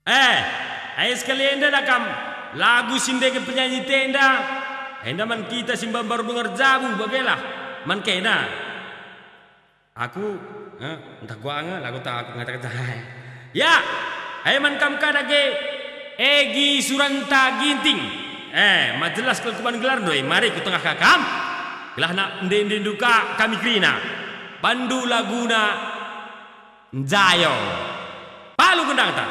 Ayo sekalian dah nakam lagu sinde ke penyanyi tenda. Enda man kita simbang baru dengar jabu bagelah man kena. Aku entah gua lagu tak aku ngata-kata. Ya, ayo man kam kadage Egi Suranta Ginting. Majelas kalau kuman gelar doi, mari ku tengah kakam. Gelah nak ende duka kami krina. Pandu laguna Njayo. Palu gendang tak?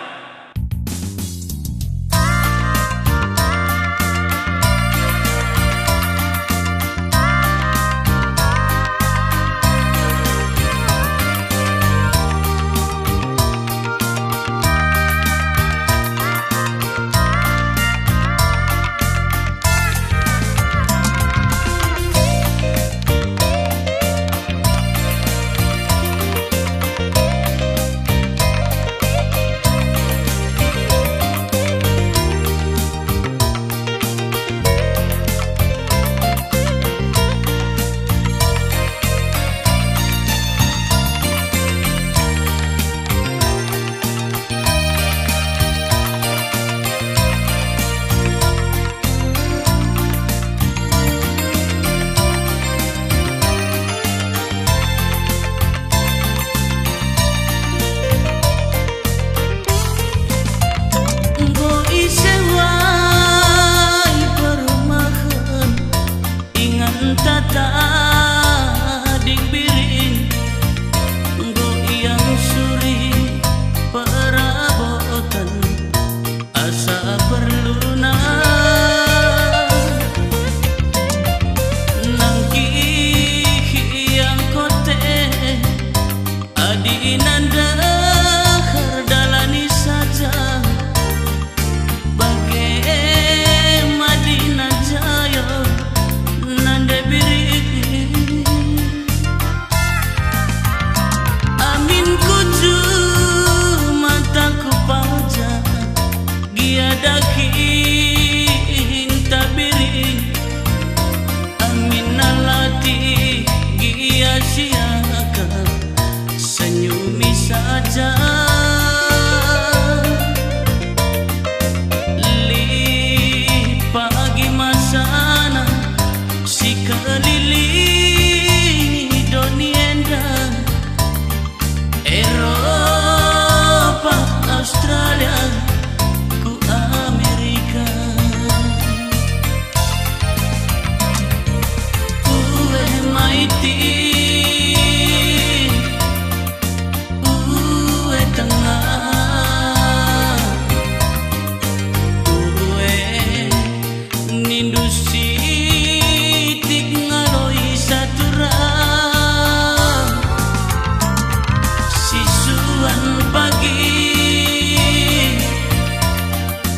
Senyumi saja li pagi masana si keliling donienda Eropa Australia ku Amerika kue maiti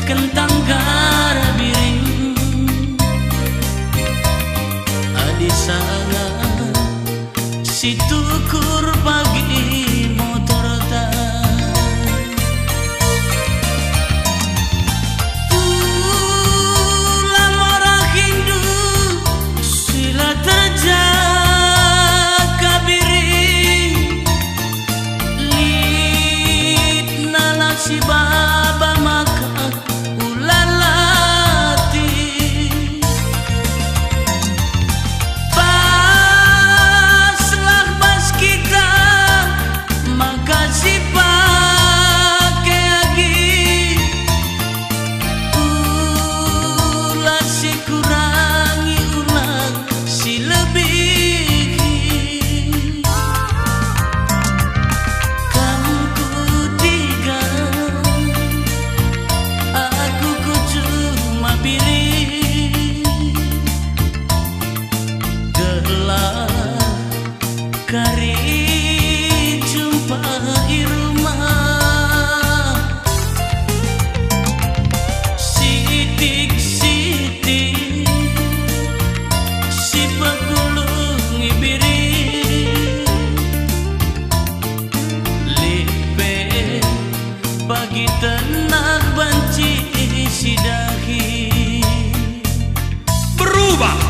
kentang gara biring adi sana si tukur pagi motor ulang orang Hindu sila terjaga biring lit nala si baba maka kari jumpa irumah sitik-sitik si pagulung ibiri lipe bagi tenak banci si dahi berubah